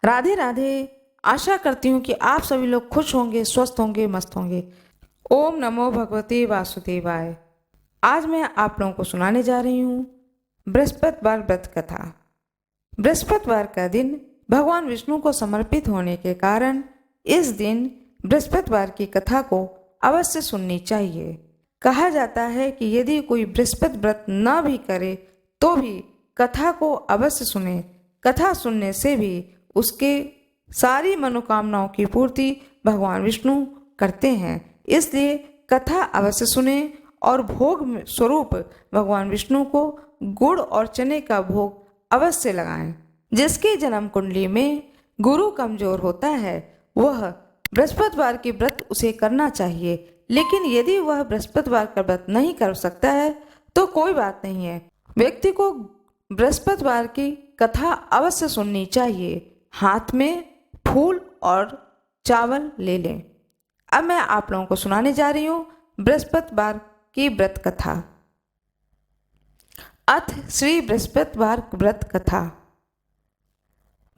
राधे राधे। आशा करती हूँ कि आप सभी लोग खुश होंगे, स्वस्थ होंगे, मस्त होंगे। ओम नमो भगवते वासुदेवाय। आज मैं आप लोगों को सुनाने जा रही हूँ बृहस्पतिवार व्रत कथा। बृहस्पतिवार का दिन भगवान विष्णु को समर्पित होने के कारण इस दिन बृहस्पतिवार की कथा को अवश्य सुननी चाहिए। कहा जाता है कि यदि कोई बृहस्पति व्रत न भी करे तो भी कथा को अवश्य सुने। कथा सुनने से भी उसके सारी मनोकामनाओं की पूर्ति भगवान विष्णु करते हैं। इसलिए कथा अवश्य सुने और भोग स्वरूप भगवान विष्णु को गुड़ और चने का भोग अवश्य लगाएं। जिसकी जन्म कुंडली में गुरु कमजोर होता है वह बृहस्पतिवार की व्रत उसे करना चाहिए, लेकिन यदि वह बृहस्पतिवार का व्रत नहीं कर सकता है तो कोई बात नहीं है। व्यक्ति को बृहस्पतिवार की कथा अवश्य सुननी चाहिए। हाथ में फूल और चावल ले लें। अब मैं आप लोगों को सुनाने जा रही हूँ बृहस्पतिवार की व्रत कथा। अथ श्री बृहस्पतिवार व्रत कथा।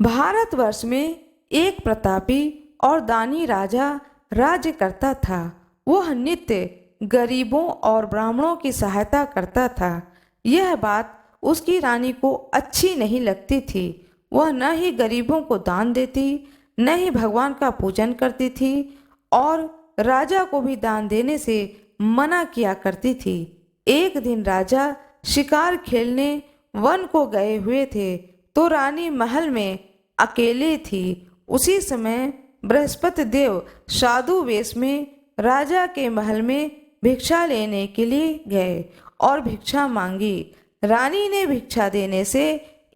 भारतवर्ष में एक प्रतापी और दानी राजा राज्य करता था। वह नित्य गरीबों और ब्राह्मणों की सहायता करता था। यह बात उसकी रानी को अच्छी नहीं लगती थी। वह न ही गरीबों को दान देती, न ही भगवान का पूजन करती थी और राजा को भी दान देने से मना किया करती थी। एक दिन राजा शिकार खेलने वन को गए हुए थे तो रानी महल में अकेले थी। उसी समय बृहस्पति देव साधु वेश में राजा के महल में भिक्षा लेने के लिए गए और भिक्षा मांगी। रानी ने भिक्षा देने से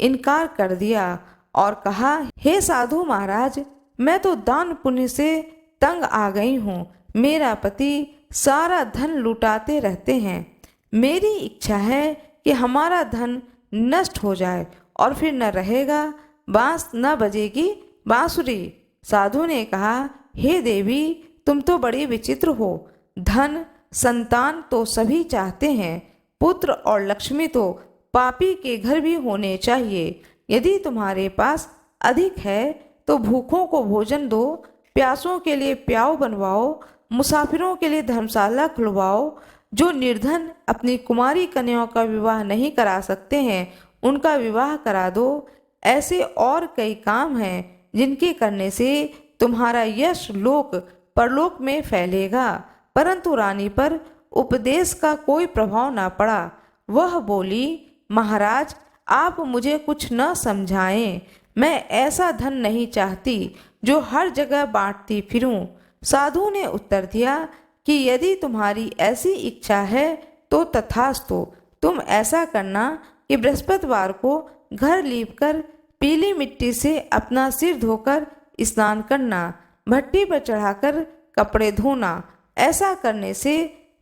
इनकार कर दिया और कहा, हे साधु महाराज, मैं तो दान पुण्य से तंग आ गई हूँ। मेरा पति सारा धन लुटाते रहते हैं। मेरी इच्छा है कि हमारा धन नष्ट हो जाए और फिर न रहेगा बांस न बजेगी बांसुरी। साधु ने कहा, हे देवी, तुम तो बड़ी विचित्र हो। धन संतान तो सभी चाहते हैं, पुत्र और लक्ष्मी तो पापी के घर भी होने चाहिए। यदि तुम्हारे पास अधिक है तो भूखों को भोजन दो, प्यासों के लिए प्याऊ बनवाओ, मुसाफिरों के लिए धर्मशाला खुलवाओ। जो निर्धन अपनी कुमारी कन्याओं का विवाह नहीं करा सकते हैं उनका विवाह करा दो। ऐसे और कई काम हैं जिनके करने से तुम्हारा यश लोक परलोक में फैलेगा। परंतु रानी पर उपदेश का कोई प्रभाव न पड़ा। वह बोली, महाराज, आप मुझे कुछ न समझाएं। मैं ऐसा धन नहीं चाहती जो हर जगह बांटती फिरूं। साधु ने उत्तर दिया कि यदि तुम्हारी ऐसी इच्छा है तो तथास्तु। तुम ऐसा करना कि बृहस्पतिवार को घर लीपकर पीली मिट्टी से अपना सिर धोकर स्नान करना, भट्टी पर चढ़ाकर कपड़े धोना। ऐसा करने से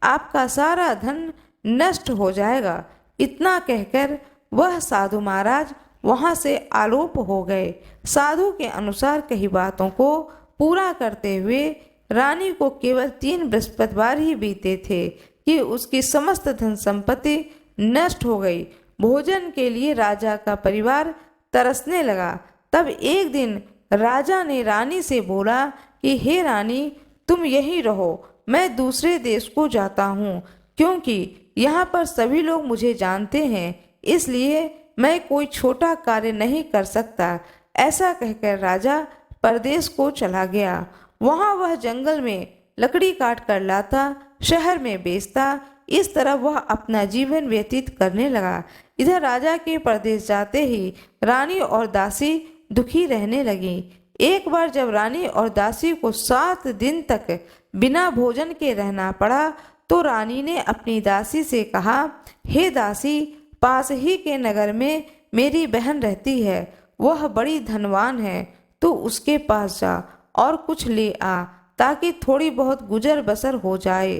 आपका सारा धन नष्ट हो जाएगा। इतना कहकर वह साधु महाराज वहां से आलोप हो गए। साधु के अनुसार कही बातों को पूरा करते हुए रानी को केवल 3 बृहस्पतिवार ही बीते थे कि उसकी समस्त धन संपत्ति नष्ट हो गई। भोजन के लिए राजा का परिवार तरसने लगा। तब एक दिन राजा ने रानी से बोला कि हे रानी, तुम यहीं रहो, मैं दूसरे देश को जाता हूँ, क्योंकि यहाँ पर सभी लोग मुझे जानते हैं, इसलिए मैं कोई छोटा कार्य नहीं कर सकता। ऐसा कहकर राजा परदेश को चला गया। वहाँ वह जंगल में लकड़ी काट कर लाता, शहर में बेचता। इस तरह वह अपना जीवन व्यतीत करने लगा। इधर राजा के परदेश जाते ही रानी और दासी दुखी रहने लगी। एक बार जब रानी और दासी को 7 दिन तक बिना भोजन के रहना पड़ा तो रानी ने अपनी दासी से कहा, हे दासी, पास ही के नगर में मेरी बहन रहती है, वह बड़ी धनवान है, तो उसके पास जा और कुछ ले आ ताकि थोड़ी बहुत गुजर बसर हो जाए।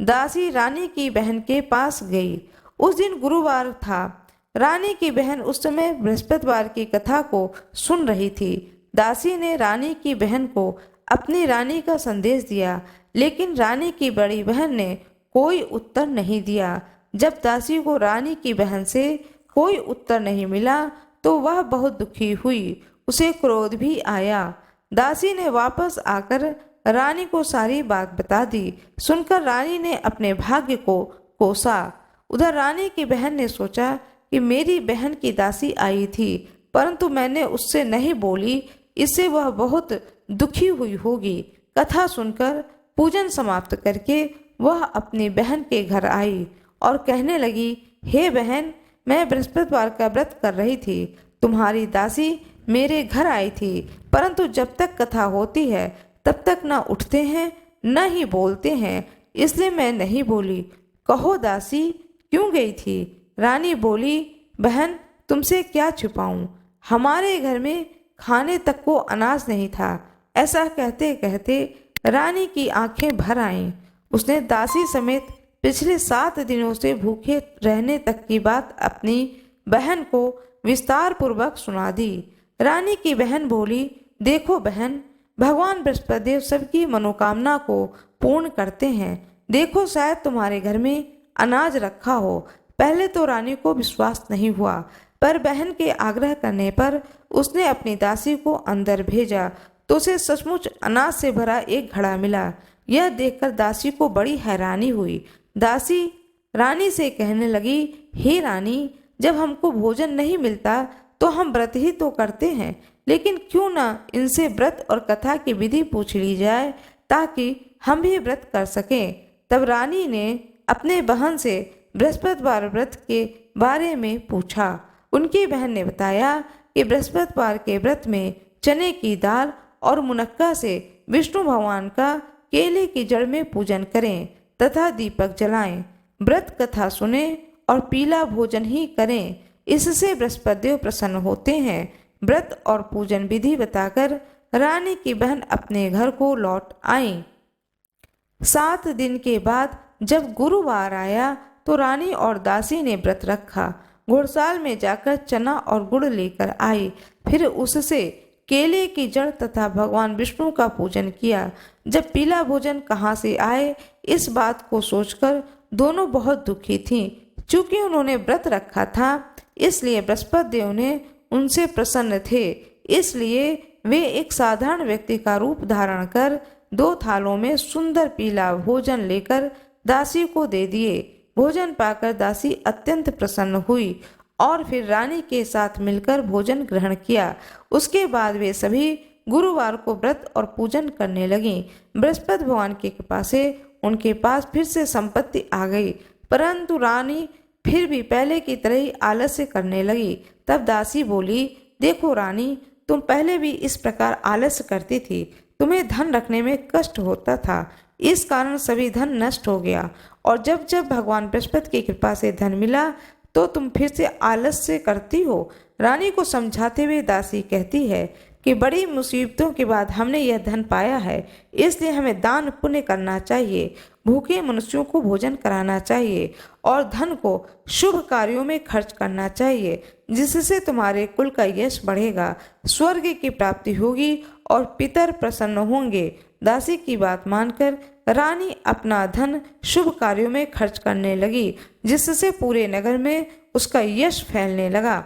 दासी रानी की बहन के पास गई। उस दिन गुरुवार था। रानी की बहन उस समय बृहस्पतिवार की कथा को सुन रही थी। दासी ने रानी की बहन को अपनी रानी का संदेश दिया, लेकिन रानी की बड़ी बहन ने कोई उत्तर नहीं दिया। जब दासी को रानी की बहन से कोई उत्तर नहीं मिला तो वह बहुत दुखी हुई। उसे क्रोध भी आया। दासी ने वापस आकर रानी को सारी बात बता दी। सुनकर रानी ने अपने भाग्य को कोसा। उधर रानी की बहन ने सोचा कि मेरी बहन की दासी आई थी, परंतु मैंने उससे नहीं बोली, इससे वह बहुत दुखी हुई होगी। कथा सुनकर पूजन समाप्त करके वह अपनी बहन के घर आई और कहने लगी, हे बहन, मैं बृहस्पतिवार का व्रत कर रही थी। तुम्हारी दासी मेरे घर आई थी, परंतु जब तक कथा होती है तब तक न उठते हैं न ही बोलते हैं, इसलिए मैं नहीं बोली। कहो दासी, क्यों गई थी? रानी बोली, बहन, तुमसे क्या छुपाऊं, हमारे घर में खाने तक को अनाज नहीं था। ऐसा कहते कहते रानी की आंखें भर आईं। उसने दासी समेत पिछले 7 दिनों से भूखे रहने तक की बात अपनी बहन को विस्तार पूर्वक सुना दी। रानी की बहन बोली, देखो बहन, भगवान बृहस्पतिदेव सबकी मनोकामना को पूर्ण करते हैं। देखो, शायद तुम्हारे घर में अनाज रखा हो। पहले तो रानी को विश्वास नहीं हुआ, पर बहन के आग्रह करने पर उसने अपनी दासी को अंदर भेजा तो उसे सचमुच अनाज से भरा एक घड़ा मिला। यह देखकर दासी को बड़ी हैरानी हुई। दासी रानी से कहने लगी, हे रानी, जब हमको भोजन नहीं मिलता तो हम व्रत ही तो करते हैं, लेकिन क्यों ना इनसे व्रत और कथा की विधि पूछ ली जाए ताकि हम भी व्रत कर सकें। तब रानी ने अपने बहन से बृहस्पतिवार व्रत के बारे में पूछा। उनकी बहन ने बताया कि बृहस्पतिवार के व्रत में चने की दाल और मुनक्का से विष्णु भगवान का केले की जड़ में पूजन करें तथा दीपक जलाएं, व्रत कथा सुने और पीला भोजन ही करें, इससे बृहस्पतिदेव प्रसन्न होते हैं। व्रत और पूजन विधि बताकर रानी की बहन अपने घर को लौट आई। 7 दिन के बाद जब गुरुवार आया तो रानी और दासी ने व्रत रखा। घुड़साल में जाकर चना और गुड़ लेकर आई, फिर उससे केले की जड़ तथा भगवान विष्णु का पूजन किया। जब पीला भोजन कहाँ से आए, इस बात को सोचकर दोनों बहुत दुखी थीं। चूंकि उन्होंने व्रत रखा था, इसलिए बृहस्पति देव ने उनसे प्रसन्न थे। इसलिए वे एक साधारण व्यक्ति का रूप धारण कर 2 थालों में सुंदर पीला भोजन लेकर दासी को दे दिए। भोजन पाकर दासी अत्यंत प्रसन्न हुई और फिर रानी के साथ मिलकर भोजन ग्रहण किया। उसके बाद वे सभी गुरुवार को व्रत और पूजन करने लगीं। बृहस्पति भगवान की कृपा से उनके पास फिर से संपत्ति आ गई, परंतु रानी फिर भी पहले की तरह ही आलस्य करने लगी। तब दासी बोली, देखो रानी, तुम पहले भी इस प्रकार आलस्य करती थी। तुम्हें धन रखने में कष्ट होता था, इस कारण सभी धन नष्ट हो गया, और जब जब भगवान बृहस्पति की कृपा से धन मिला तो तुम फिर से आलस्य करती हो। रानी को समझाते हुए दासी कहती है कि बड़ी मुसीबतों के बाद हमने यह धन पाया है, इसलिए हमें दान पुण्य करना चाहिए, भूखे मनुष्यों को भोजन कराना चाहिए और धन को शुभ कार्यों में खर्च करना चाहिए, जिससे तुम्हारे कुल का यश बढ़ेगा, स्वर्ग की प्राप्ति होगी और पितर प्रसन्न होंगे। दासी की बात मानकर रानी अपना धन शुभ कार्यों में खर्च करने लगी, जिससे पूरे नगर में उसका यश फैलने लगा।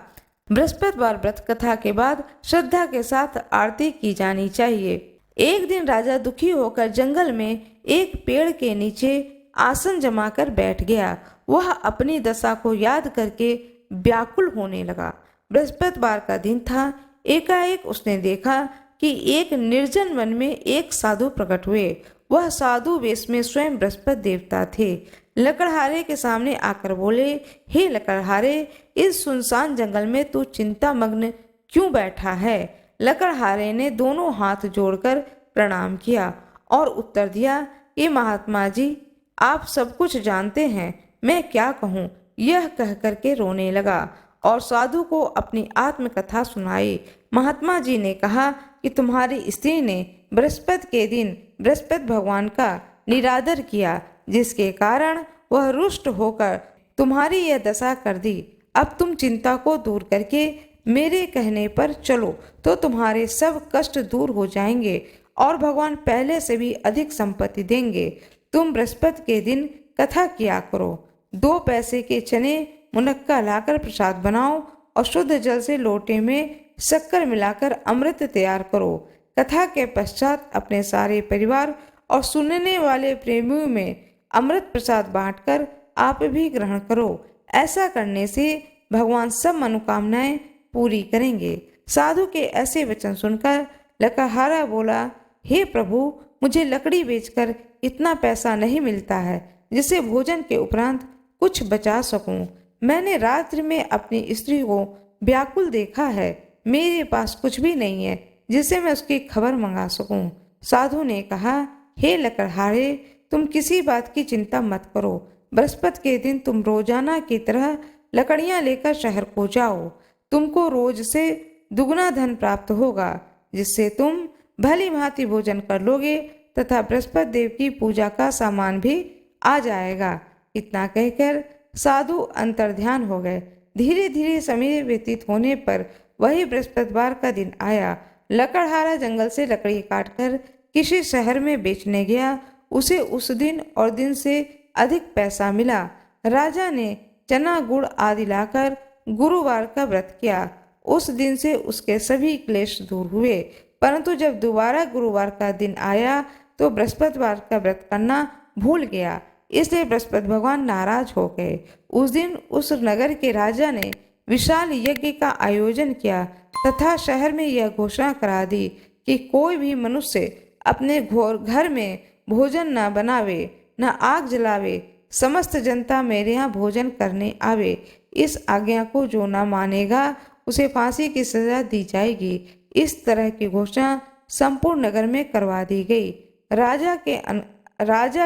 बृहस्पतिवार व्रत कथा के बाद श्रद्धा के साथ आरती की जानी चाहिए। एक दिन राजा दुखी होकर जंगल में एक पेड़ के नीचे आसन जमाकर बैठ गया। वह अपनी दशा को याद करके व्याकुल होने लगा। बृहस्पतिवार का दिन था। एकाएक उसने देखा कि एक निर्जन वन में एक साधु प्रकट हुए। वह साधु वेश में स्वयं बृहस्पति देवता थे। लकड़हारे के सामने आकर बोले, हे लकड़हारे, इस सुनसान जंगल में तू चिंता मग्न क्यों बैठा है? लकड़हारे ने दोनों हाथ जोड़कर प्रणाम किया और उत्तर दिया कि महात्मा जी, आप सब कुछ जानते हैं, मैं क्या कहूँ? यह कह करके रोने लगा और साधु को अपनी आत्मकथा सुनाई। महात्मा जी ने कहा कि तुम्हारी स्त्री ने बृहस्पति के दिन बृहस्पति भगवान का निरादर किया, जिसके कारण वह रुष्ट होकर तुम्हारी यह दशा कर दी। अब तुम चिंता को दूर करके मेरे कहने पर चलो तो तुम्हारे सब कष्ट दूर हो जाएंगे और भगवान पहले से भी अधिक संपत्ति देंगे। तुम बृहस्पति के दिन कथा किया करो। 2 पैसे के चने मुनक्का लाकर प्रसाद बनाओ और शुद्ध जल से लोटे में शक्कर मिलाकर अमृत तैयार करो। कथा के पश्चात अपने सारे परिवार और सुनने वाले प्रेमियों में अमृत प्रसाद बांटकर आप भी ग्रहण करो। ऐसा करने से भगवान सब मनोकामनाएं पूरी करेंगे। साधु के ऐसे वचन सुनकर लकड़हारा बोला, हे प्रभु, मुझे लकड़ी बेचकर इतना पैसा नहीं मिलता है जिससे भोजन के उपरांत कुछ बचा सकूं। मैंने रात्रि में अपनी स्त्री को व्याकुल देखा है। मेरे पास कुछ भी नहीं है जिससे मैं उसकी खबर मंगा सकूं। साधु ने कहा, हे लकड़हारे, तुम किसी बात की चिंता मत करो। बृहस्पति के दिन तुम रोजाना की तरह लकड़ियां लेकर शहर को जाओ। तुमको रोज से दुगना धन प्राप्त होगा, जिससे तुम भली भांति भोजन कर लोगे तथा बृहस्पति देव की पूजा का सामान भी आ जाएगा। इतना कहकर साधु अंतर्ध्यान हो गए। धीरे धीरे समय व्यतीत होने पर वही बृहस्पतिवार का दिन आया। लकड़हारा जंगल से लकड़ी काटकर किसी शहर में बेचने गया। उसे उस दिन और दिन से अधिक पैसा मिला। राजा ने चना गुड़ आदि लाकर गुरुवार का व्रत किया। उस दिन से उसके सभी क्लेश दूर हुए। परंतु जब दोबारा गुरुवार का दिन आया तो बृहस्पतिवार का व्रत करना भूल गया। इसलिए बृहस्पति भगवान नाराज हो गए। उस दिन उस नगर के राजा ने विशाल यज्ञ का आयोजन किया तथा शहर में यह घोषणा करा दी कि कोई भी मनुष्य अपने घर में भोजन न बनावे, न आग जलावे। समस्त जनता मेरे यहाँ भोजन करने आवे। इस आज्ञा को जो न मानेगा उसे फांसी की सजा दी जाएगी। इस तरह की घोषणा संपूर्ण नगर में करवा दी गई। राजा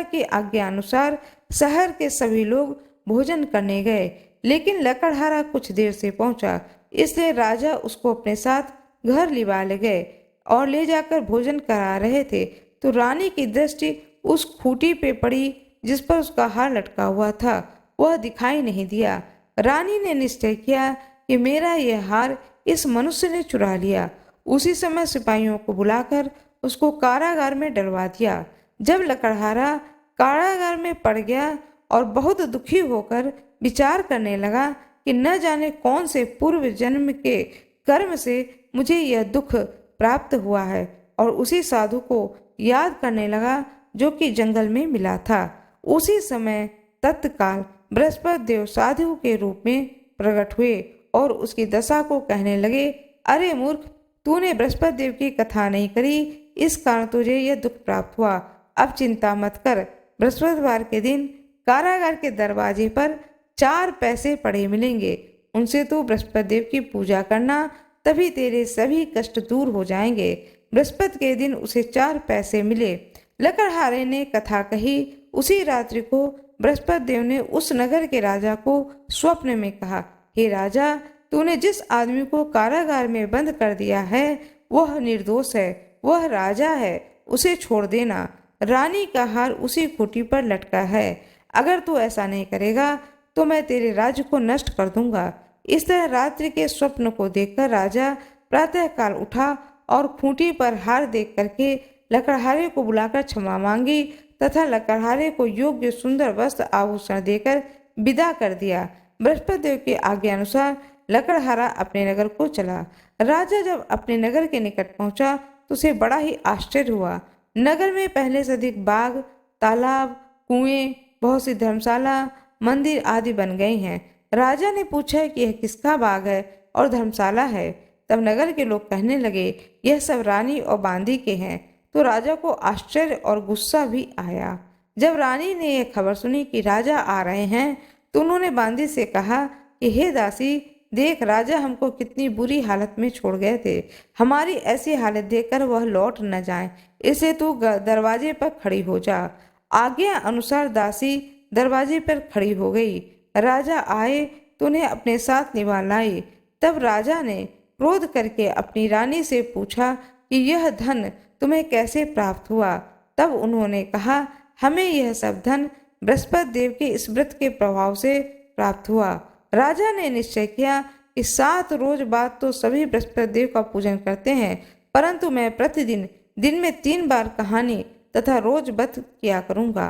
के आज्ञा अनुसार शहर के सभी लोग भोजन करने गए, लेकिन लकड़हारा कुछ देर से पहुंचा। इसलिए राजा उसको अपने साथ घर लिवा ले गए और ले जाकर भोजन करा रहे थे तो रानी की दृष्टि उस खूंटी पे पड़ी जिस पर उसका हार लटका हुआ था। वह दिखाई नहीं दिया। रानी ने निश्चय किया कि मेरा यह हार इस मनुष्य ने चुरा लिया। उसी समय सिपाहियों को बुलाकर उसको कारागार में डलवा दिया। जब लकड़हारा कारागार में पड़ गया और बहुत दुखी होकर विचार करने लगा कि न जाने कौन से पूर्व जन्म के कर्म से मुझे यह दुख प्राप्त हुआ है, और उसी साधु को याद करने लगा जो कि जंगल में मिला था। उसी समय तत्काल बृहस्पति देव साधु के रूप में प्रकट हुए और उसकी दशा को कहने लगे, अरे मूर्ख, तूने बृहस्पति देव की कथा नहीं करी, इस कारण तुझे यह दुख प्राप्त हुआ। अब चिंता मत कर। बृहस्पतिवार के दिन कारागार के दरवाजे पर 4 पैसे पड़े मिलेंगे। उनसे तू बृहस्पति देव की पूजा करना, तभी तेरे सभी कष्ट दूर हो जाएंगे। बृहस्पति के दिन उसे 4 पैसे मिले। लकड़हारे ने कथा कही। उसी रात्रि को बृहस्पति देव ने उस नगर के राजा को स्वप्न में कहा, हे राजा, तूने जिस आदमी को कारागार में बंद कर दिया है वह निर्दोष है, वह राजा है, उसे छोड़ देना। रानी का हार उसी खूंटी पर लटका है। अगर तू ऐसा नहीं करेगा तो मैं तेरे राज्य को नष्ट कर दूंगा। इस तरह रात्रि के स्वप्न को देखकर राजा प्रातःकाल उठा और खूंटी पर हार देख करके लकड़हारे को बुलाकर क्षमा मांगी तथा लकड़हारे को योग्य सुंदर वस्त्र आभूषण देकर विदा कर दिया। बृहस्पति देव की आज्ञा अनुसार लकड़हारा अपने नगर को चला। राजा जब अपने नगर के निकट पहुंचा तो उसे बड़ा ही आश्चर्य हुआ। नगर में पहले से अधिक बाग, तालाब, कुएं, बहुत सी धर्मशाला, मंदिर आदि बन गए हैं। राजा ने पूछा कि यह किसका बाग है और धर्मशाला है। तब नगर के लोग कहने लगे, यह सब रानी और बांदी के हैं। तो राजा को आश्चर्य और गुस्सा भी आया। जब रानी ने यह खबर सुनी कि राजा आ रहे हैं तो उन्होंने बांदी से कहा कि हे दासी, देख, राजा हमको कितनी बुरी हालत में छोड़ गए थे। हमारी ऐसी हालत देखकर वह लौट न जाए, इसलिए तू दरवाजे पर खड़ी हो जा। आज्ञा अनुसार दासी दरवाजे पर खड़ी हो गई। राजा आए तो उन्हें अपने साथ निभा लाई। तब राजा ने क्रोध करके अपनी रानी से पूछा कि यह धन तुम्हें कैसे प्राप्त हुआ। तब उन्होंने कहा, हमें यह सब धन बृहस्पति देव के इस व्रत के प्रभाव से प्राप्त हुआ। राजा ने निश्चय किया कि 7 रोज बाद तो सभी बृहस्पति देव का पूजन करते हैं, परंतु मैं प्रतिदिन दिन में 3 बार कहानी तथा रोज व्रत किया करूंगा।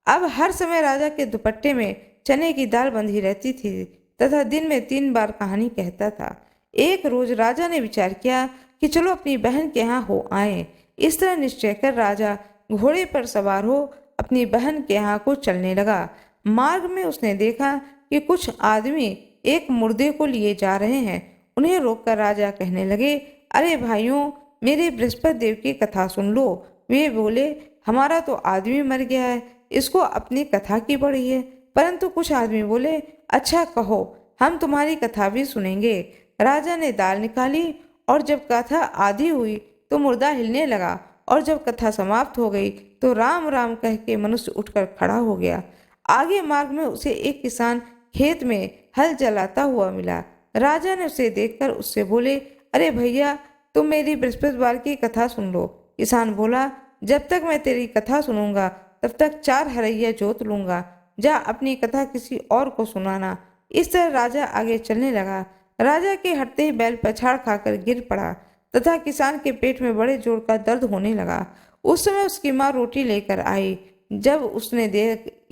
अब हर समय राजा के दुपट्टे में चने की दाल बंधी रहती थी तथा दिन में 3 बार कहानी कहता था। एक रोज राजा ने विचार किया कि चलो अपनी बहन के यहाँ हो आए। इस तरह निश्चय कर राजा घोड़े पर सवार हो अपनी बहन के यहाँ को चलने लगा। मार्ग में उसने देखा कि कुछ आदमी एक मुर्दे को लिए जा रहे हैं। उन्हें रोककर राजा कहने लगे, अरे भाइयों, मेरे बृहस्पति देव की कथा सुन लो। वे बोले, हमारा तो आदमी मर गया है, इसको अपनी कथा की पड़ी है। परंतु कुछ आदमी बोले, अच्छा कहो, हम तुम्हारी कथा भी सुनेंगे। राजा ने दाल निकाली और जब कथा आधी हुई तो मुर्दा हिलने लगा, और जब कथा समाप्त हो गई तो राम राम कह के मनुष्य उठकर खड़ा हो गया। आगे मार्ग में उसे एक किसान खेत में हल चलाता हुआ मिला। राजा ने उसे देखकर उससे बोले, अरे भैया, तुम मेरी बृहस्पतिवार की कथा सुन लो। किसान बोला, जब तक मैं तेरी कथा सुनूंगा तब तक 4 हरैया जोत लूंगा। जा अपनी कथा किसी और को सुनाना। इस तरह राजा आगे चलने लगा। राजा के हटते ही बैल पछाड़ खाकर गिर पड़ा तथा किसान के पेट में बड़े जोर का दर्द होने लगा। उस समय उसकी माँ रोटी लेकर आई। जब उसने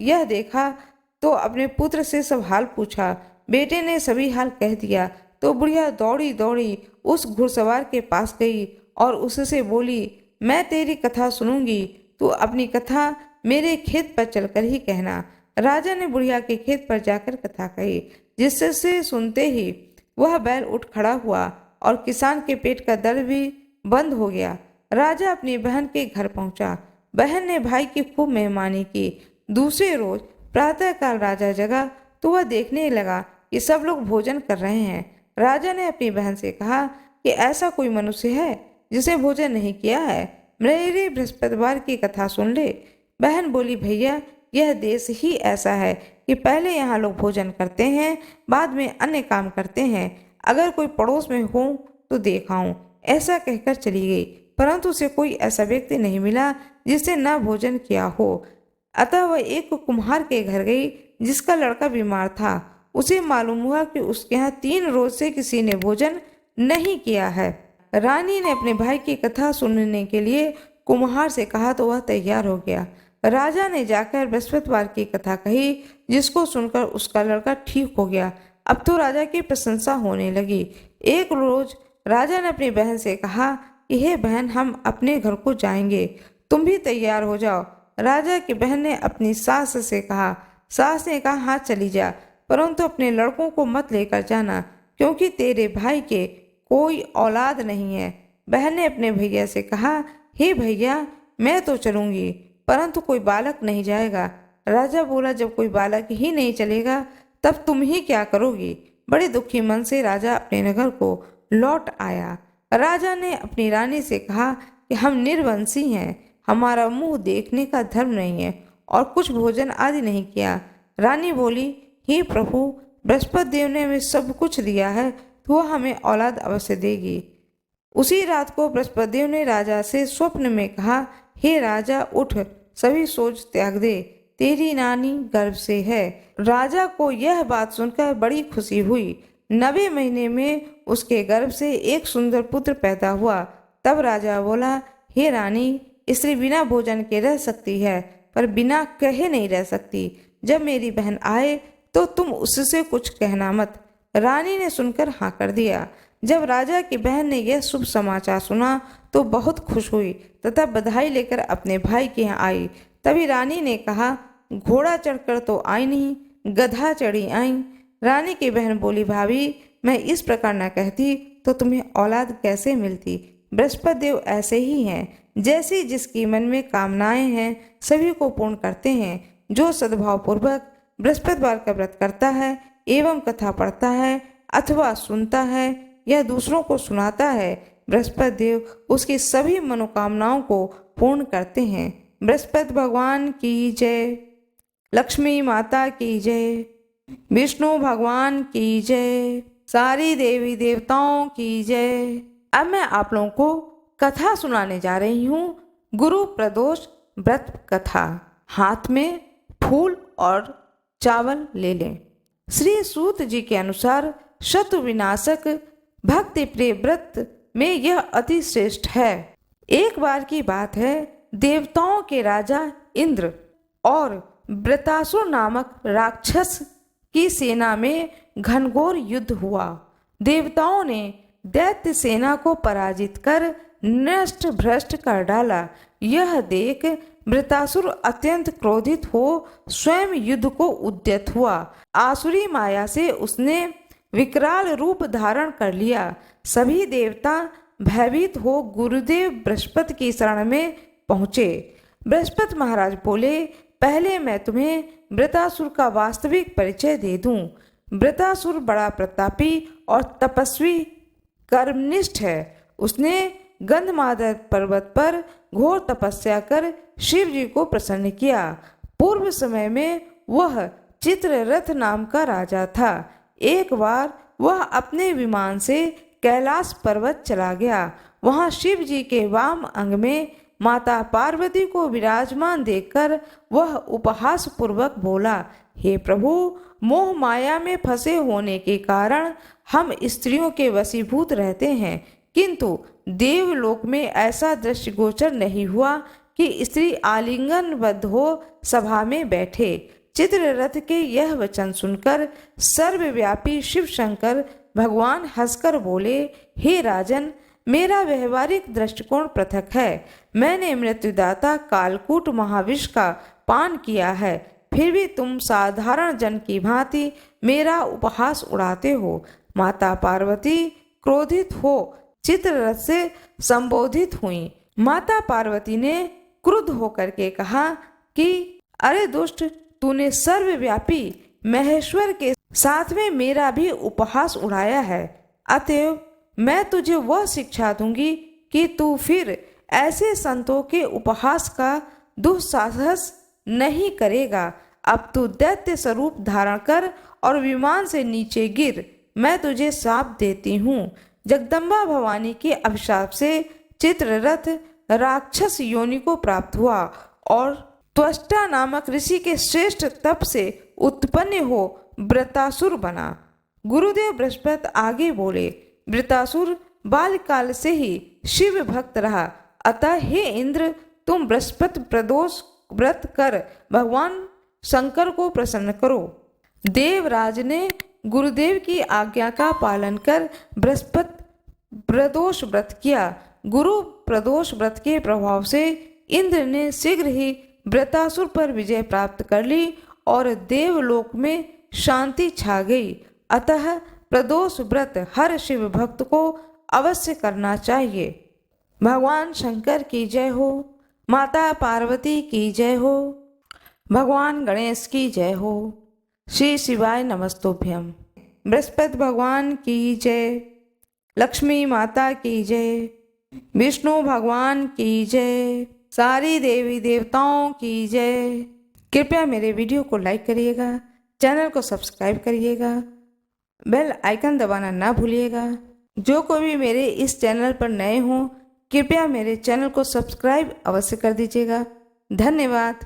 यह देखा तो अपने पुत्र से सब हाल पूछा। बेटे ने सभी हाल कह दिया तो बुढ़िया दौड़ी दौड़ी उस घुड़सवार के पास गई और उससे बोली, मैं तेरी कथा सुनूंगी, तू अपनी कथा मेरे खेत पर चलकर ही कहना। राजा ने बुढ़िया के खेत पर जाकर कथा कही, जिससे सुनते ही वह बैल उठ खड़ा हुआ और किसान के पेट का दर्द भी बंद हो गया। राजा अपनी बहन के घर पहुंचा। बहन ने भाई की खूब मेहमानी की। दूसरे रोज प्रातःकाल राजा जगा तो वह देखने लगा कि सब लोग भोजन कर रहे हैं। राजा ने अपनी बहन से कहा कि ऐसा कोई मनुष्य है जिसे भोजन नहीं किया है, मेरे बृहस्पतिवार की कथा सुन ले। बहन बोली, भैया, यह देश ही ऐसा है कि पहले यहाँ लोग भोजन करते हैं, बाद में अन्य काम करते हैं। अगर कोई पड़ोस में हो तो देखाऊं। ऐसा कहकर चली गई, परंतु उसे कोई ऐसा व्यक्ति नहीं मिला जिसने न भोजन किया हो। अतः वह एक कुम्हार के घर गई जिसका लड़का बीमार था। उसे मालूम हुआ कि उसके यहाँ 3 रोज से किसी ने भोजन नहीं किया है। रानी ने अपने भाई की कथा सुनने के लिए कुम्हार से कहा तो वह तैयार हो गया। राजा ने जाकर बृहस्पतिवार की कथा कही, जिसको सुनकर उसका लड़का ठीक हो गया। अब तो राजा की प्रशंसा होने लगी। एक रोज राजा ने अपनी बहन से कहा कि हे बहन, हम अपने घर को जाएंगे, तुम भी तैयार हो जाओ। राजा की बहन ने अपनी सास से कहा। सास ने कहा, हाँ चली जा, परंतु अपने लड़कों को मत लेकर जाना, क्योंकि तेरे भाई के कोई औलाद नहीं है। बहन ने अपने भैया से कहा, हे भैया, मैं तो चलूंगी, परंतु कोई बालक नहीं जाएगा। राजा बोला, जब कोई बालक ही नहीं चलेगा तब तुम ही क्या करोगी। बड़े दुखी मन से राजा अपने नगर को लौट आया। राजा ने अपनी रानी से कहा कि हम निर्वंशी हैं, हमारा मुंह देखने का धर्म नहीं है और कुछ भोजन आदि नहीं किया। रानी बोली, हे प्रभु, बृहस्पति देव ने हमें सब कुछ दिया है तो वह हमें औलाद अवश्य देगी। उसी रात को बृहस्पति देव ने राजा से स्वप्न में कहा, हे राजा, उठ, सभी सोच त्याग दे, तेरी नानी गर्भ से है। राजा को यह बात सुनकर बड़ी खुशी हुई। 90 महीने में उसके गर्भ से एक सुंदर पुत्र पैदा हुआ। तब राजा बोला, हे रानी, स्त्री बिना भोजन के रह सकती है, पर बिना कहे नहीं रह सकती। जब मेरी बहन आए तो तुम उससे कुछ कहना मत। रानी ने सुनकर हाँ कर दिया। जब राजा की बहन ने यह शुभ समाचार सुना तो बहुत खुश हुई तथा बधाई लेकर अपने भाई के यहाँ आई। तभी रानी ने कहा, घोड़ा चढ़कर तो आई नहीं, गधा चढ़ी आई। रानी की बहन बोली, भाभी, मैं इस प्रकार न कहती तो तुम्हें औलाद कैसे मिलती। बृहस्पति देव ऐसे ही हैं, जैसी जिसकी मन में कामनाएं हैं सभी को पूर्ण करते हैं। जो सद्भाव पूर्वक बृहस्पतिवार का व्रत करता है एवं कथा पढ़ता है अथवा सुनता है या दूसरों को सुनाता है, बृहस्पति देव उसकी सभी मनोकामनाओं को पूर्ण करते हैं। बृहस्पति भगवान की जय, लक्ष्मी माता की जय, विष्णु भगवान की जय, सारी देवी देवताओं की जय। अब मैं आप लोगों को कथा सुनाने जा रही हूँ, गुरु प्रदोष व्रत कथा। हाथ में फूल और चावल ले लें। श्री सूत जी के अनुसार शत्रु विनाशक भक्ति प्रिय व्रत में यह अति श्रेष्ठ है। एक बार की बात है, देवताओं के राजा इंद्र और वृतासुर नामक राक्षस की सेना में घनघोर युद्ध हुआ। देवताओं ने दैत्य सेना को पराजित कर नष्ट भ्रष्ट कर डाला। यह देख वृत्रासुर अत्यंत क्रोधित हो स्वयं युद्ध को उद्यत हुआ। आसुरी माया से उसने विकराल रूप धारण कर लिया। सभी देवता भयभीत हो गुरुदेव बृहस्पति की शरण में पहुँचे। बृहस्पति महाराज बोले, पहले मैं तुम्हें वृत्रासुर का वास्तविक परिचय दे दूं। वृत्रासुर बड़ा प्रतापी और तपस्वी कर्मनिष्ठ है। उसने गंधमादन पर्वत पर घोर तपस्या कर शिव जी को प्रसन्न किया। पूर्व समय में वह चित्ररथ नाम का राजा था। एक बार वह अपने विमान से कैलाश पर्वत चला गया। वहां शिव जी के वाम अंग में माता पार्वती को विराजमान देखकर वह उपहास पूर्वक बोला, हे प्रभु, मोह माया में फंसे होने के कारण हम स्त्रियों के वशीभूत रहते हैं, किंतु देवलोक में ऐसा दृष्टिगोचर नहीं हुआ कि स्त्री आलिंगनबद्ध हो सभा में बैठे। चित्ररथ के यह वचन सुनकर सर्वव्यापी शिव शंकर भगवान हंसकर बोले, हे राजन, मेरा व्यवहारिक दृष्टिकोण पृथक है। मैंने मृत्युदाता कालकूट महाविष का पान किया है, फिर भी तुम साधारण जन की भांति मेरा उपहास उड़ाते हो। माता पार्वती क्रोधित हो चित्ररथ से संबोधित हुई। माता पार्वती ने क्रुद्ध होकर के कहा कि अरे दुष्ट, तूने सर्वव्यापी महेश्वर के साथ में मेरा भी उपहास उड़ाया है। अतएव मैं तुझे वह शिक्षा दूंगी कि तू फिर ऐसे संतों के उपहास का दुस्साहस नहीं करेगा। अब तू दैत्य स्वरूप धारण कर और विमान से नीचे गिर। मैं तुझे श्राप देती हूँ। जगदम्बा भवानी के अभिशाप से चित्ररथ राक्षस योनि को प्राप्त हुआ और त्वष्टा नामक ऋषि के श्रेष्ठ तप से उत्पन्न हो वृत्रासुर बना। गुरुदेव बृहस्पति आगे बोले, वृत्रासुर बाल्यकाल से ही शिव भक्त रहा, अतः हे इंद्र, तुम बृहस्पति प्रदोष व्रत कर भगवान शंकर को प्रसन्न करो। देवराज ने गुरुदेव की आज्ञा का पालन कर बृहस्पति प्रदोष व्रत किया। गुरु प्रदोष व्रत के प्रभाव से इंद्र ने शीघ्र ही वृत्रासुर पर विजय प्राप्त कर ली और देवलोक में शांति छा गई। अतः प्रदोष व्रत हर शिव भक्त को अवश्य करना चाहिए। भगवान शंकर की जय हो, माता पार्वती की जय हो, भगवान गणेश की जय हो। श्री शिवाय नमस्तुभ्यम। बृहस्पति भगवान की जय, लक्ष्मी माता की जय, विष्णु भगवान की जय, सारी देवी देवताओं की जय। कृपया मेरे वीडियो को लाइक करिएगा, चैनल को सब्सक्राइब करिएगा, बेल आइकन दबाना ना भूलिएगा। जो कोई भी मेरे इस चैनल पर नए हों, कृपया मेरे चैनल को सब्सक्राइब अवश्य कर दीजिएगा। धन्यवाद।